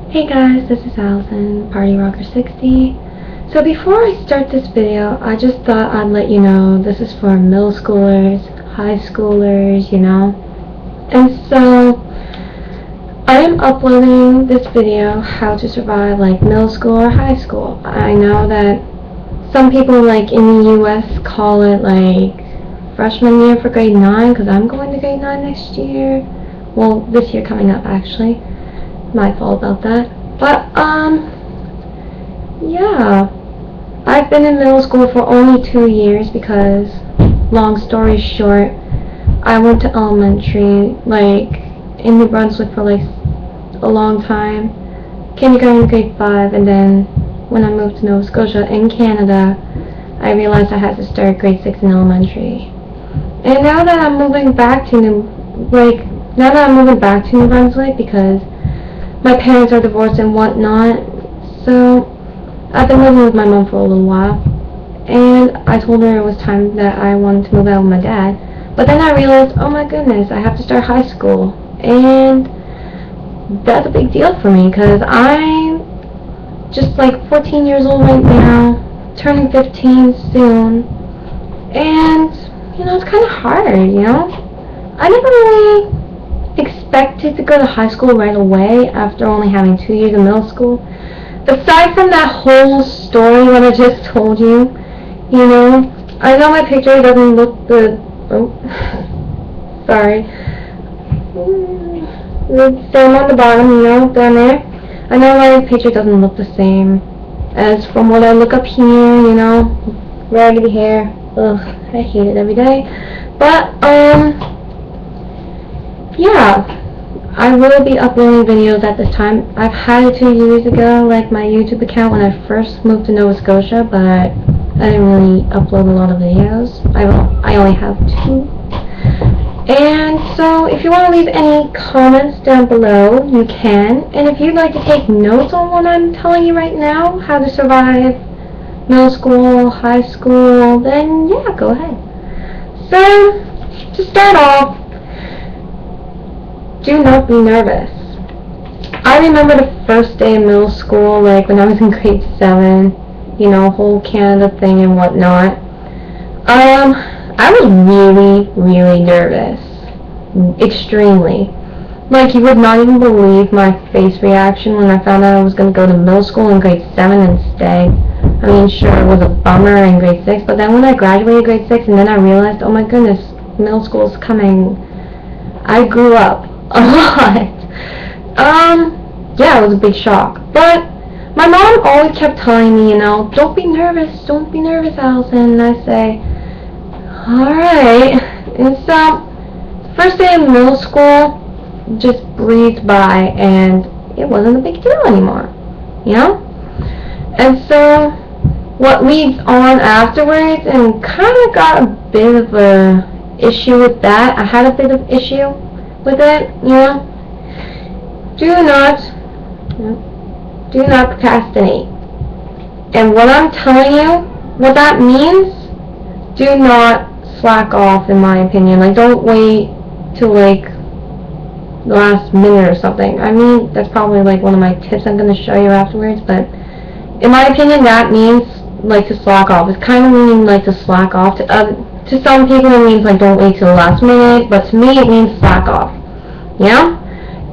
Hey guys, this is Allison, Party Rocker 60. So before I start this video, I just thought I'd let you know this is for middle schoolers, high schoolers, And so I am uploading this video, how to survive like middle school or high school. I know that some people like in the US call it like freshman year for grade 9 because I'm going to grade 9 next year. Well, this year coming up actually. My fault about that. But, yeah. I've been in middle school for only 2 years because, long story short, I went to elementary, like, in New Brunswick for, like, a long time. Kindergarten, grade 5, and then when I moved to Nova Scotia in Canada, I realized I had to start grade 6 in elementary. And now that I'm moving back to New Brunswick because my parents are divorced and whatnot, so I've been living with my mom for a little while, and I told her it was time that I wanted to move out with my dad. But then I realized, oh my goodness, I have to start high school, and that's a big deal for me because I'm just like 14 years old right now, turning 15 soon, and it's kind of hard, I never really expected to go to high school right away after only having 2 years of middle school. Aside from that whole story that I just told you, I know my picture doesn't look the, sorry, the same on the bottom, down there. I know my picture doesn't look the same as from what I look up here, raggedy hair. Ugh, I hate it every day. But, yeah, I will be uploading videos at this time. I've had it 2 years ago, like my YouTube account when I first moved to Nova Scotia, but I didn't really upload a lot of videos. I only have 2. And so if you want to leave any comments down below, you can. And if you'd like to take notes on what I'm telling you right now, how to survive middle school, high school, then yeah, go ahead. So, to start off, do not be nervous. I remember the first day in middle school, like when I was in grade 7, whole Canada thing and whatnot. I was really, really nervous. Extremely. Like, you would not even believe my face reaction when I found out I was going to go to middle school in grade 7 and stay. I mean, sure, it was a bummer in grade 6, but then when I graduated grade 6 and then I realized, oh my goodness, middle school is coming, I grew up a lot. Yeah, it was a big shock. But my mom always kept telling me, don't be nervous, Allison. And I say, alright. And so, first day of middle school just breezed by, and it wasn't a big deal anymore, And so, what leads on afterwards, and kind of got a bit of a issue with that. I had a bit of issue with it, do not procrastinate. And what I'm telling you, what that means, do not slack off, in my opinion. Like, don't wait till like the last minute or something. I mean, that's probably like one of my tips I'm going to show you afterwards, but in my opinion, that means like to slack off. It's kind of meaning like to slack off. To some people it means like don't wait till the last minute, but to me it means slack off.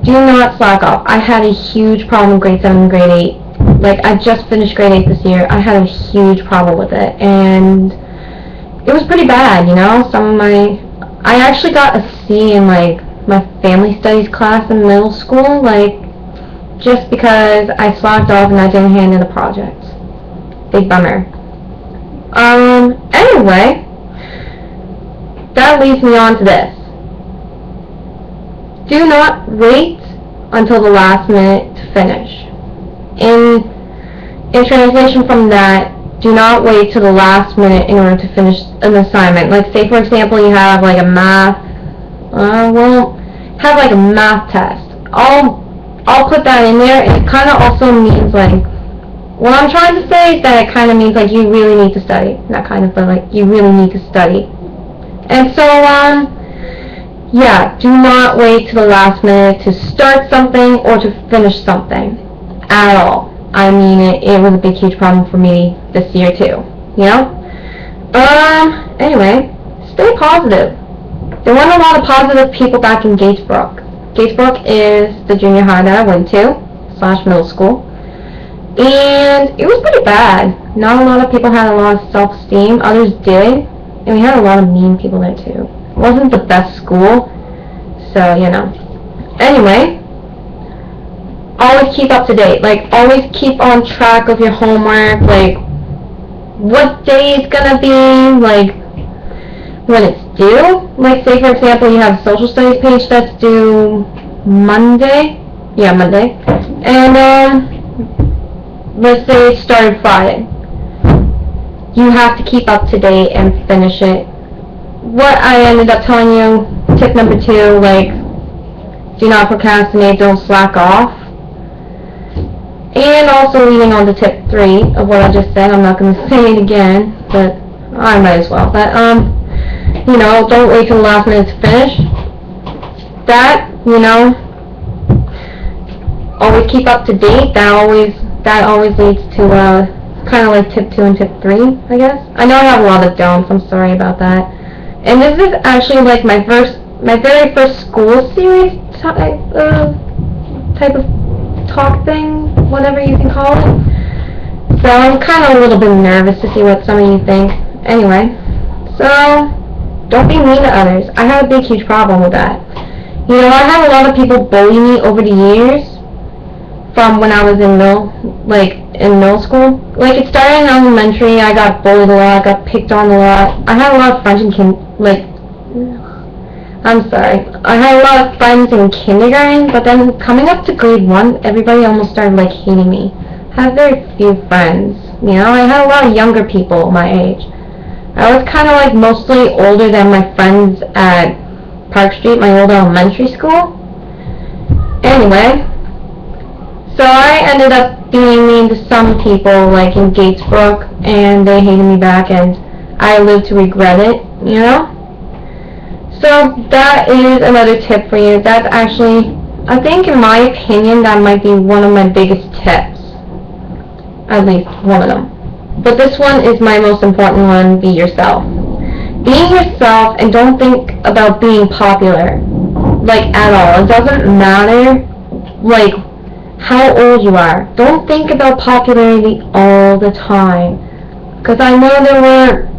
Do not slack off. I had a huge problem with grade 7 and grade 8. Like, I just finished grade 8 this year. I had a huge problem with it, and it was pretty bad, I actually got a C in like my family studies class in middle school, like, just because I slacked off and I didn't hand in the project. Big bummer. Anyway, that leads me on to this. Do not wait until the last minute to finish. In translation from that, do not wait till the last minute in order to finish an assignment. Like, say for example you have like a math, have like a math test. I'll put that in there. It kind of also means like, what I'm trying to say is that it kind of means like you really need to study. Not kind of, but like you really need to study. And so, yeah, do not wait to the last minute to start something or to finish something. at all. I mean, it was a big, huge problem for me this year too. You know? Anyway, stay positive. There weren't a lot of positive people back in Gatesbrook. Gatesbrook is the junior high that I went to, / middle school. And it was pretty bad. Not a lot of people had a lot of self-esteem. Others did. And we had a lot of mean people there too. It wasn't the best school. So, you know. Anyway, always keep up to date. Like, always keep on track of your homework. Like, what day it's gonna be. Like, when it's due. Like, say for example, you have a social studies page that's due Monday. Yeah, Monday. And, let's say it started Friday. You have to keep up to date and finish it. What I ended up telling you, tip number 2, like, do not procrastinate, don't slack off. And also leading on to tip 3 of what I just said, I'm not going to say it again, but I might as well. But, you know, don't wait till the last minute to finish. That, you know, always keep up to date. That always leads to, kind of like tip 2 and tip 3, I guess. I know I have a lot of don'ts, I'm sorry about that. And this is actually like my very first school series type of talk thing, whatever you can call it. So I'm kind of a little bit nervous to see what some of you think. Anyway, so don't be mean to others. I have a big, huge problem with that. You know, I had a lot of people bully me over the years from when I was in middle school. Like, it started in elementary, I got bullied a lot, got picked on a lot. I had a lot of friends in I had a lot of friends in kindergarten, but then coming up to grade 1, everybody almost started, like, hating me. I had very few friends, you know? I had a lot of younger people my age. I was kind of, like, mostly older than my friends at Park Street, my old elementary school. Anyway, so I ended up being mean to some people, like in Gatesbrook, and they hated me back, and I lived to regret it, you know? So that is another tip for you. That's actually, I think in my opinion, that might be one of my biggest tips. At least one of them. But this one is my most important one, be yourself. Being yourself, and don't think about being popular, like, at all. It doesn't matter, like, how old you are. Don't think about popularity all the time. Because I know there were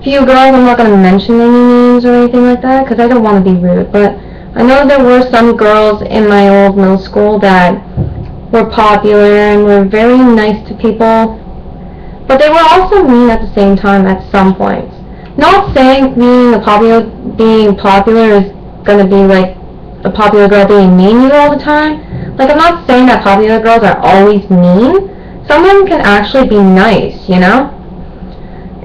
few girls, I'm not going to mention any names or anything like that, because I don't want to be rude, but I know there were some girls in my old middle school that were popular and were very nice to people, but they were also mean at the same time at some points. Not saying being popular is going to be like a popular girl being mean to you all the time. Like, I'm not saying that popular girls are always mean. Some of them can actually be nice, you know?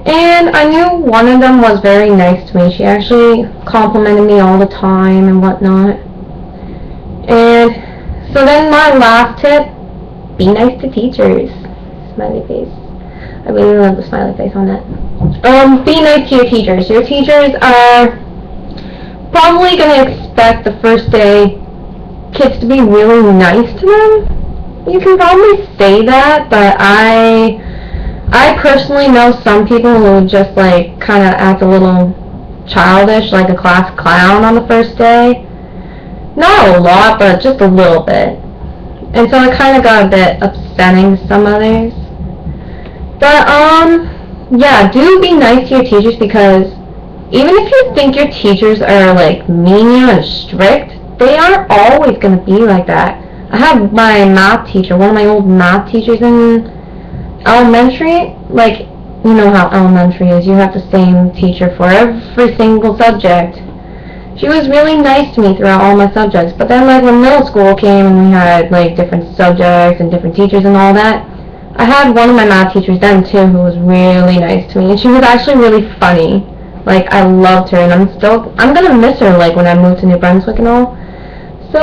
And I knew one of them was very nice to me. She actually complimented me all the time and whatnot. And so then my last tip, be nice to teachers. Smiley face. I really love the smiley face on that. Be nice to your teachers. Your teachers are probably going to expect the first day kids to be really nice to them. You can probably say that, but I personally know some people who just, like, kind of act a little childish, like a class clown on the first day. Not a lot, but just a little bit. And so it kind of got a bit upsetting to some others. But, yeah, do be nice to your teachers, because even if you think your teachers are, like, mean and strict, they aren't always going to be like that. I had my math teacher, one of my old math teachers in elementary. Like, you know how elementary is. You have the same teacher for every single subject. She was really nice to me throughout all my subjects. But then, like, when middle school came and we had, like, different subjects and different teachers and all that, I had one of my math teachers then, too, who was really nice to me. And she was actually really funny. Like, I loved her, and I'm gonna miss her, like, when I move to New Brunswick and all. So,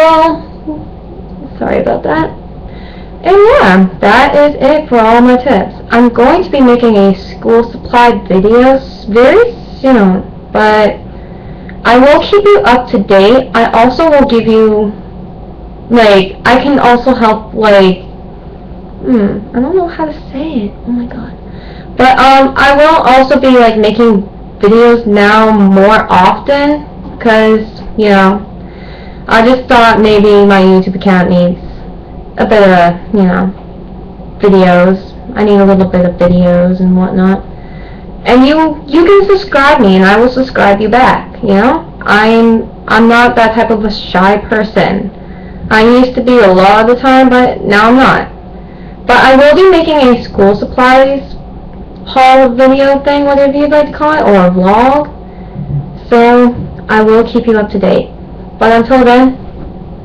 sorry about that. And yeah, that is it for all my tips. I'm going to be making a school supply video very soon, but I will keep you up to date. I also will give you, like, I can also help, like, I don't know how to say it. Oh my god. But I will also be like making videos now more often, cause you know, I just thought maybe my YouTube account needs a bit of, you know, videos. I need a little bit of videos and whatnot. And you can subscribe me, and I will subscribe you back. You know, I'm not that type of a shy person. I used to be a lot of the time, but now I'm not. But I will be making a school supplies haul video thing, whatever you'd like to call it, or a vlog. So I will keep you up to date. But until then,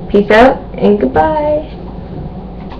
peace out and goodbye.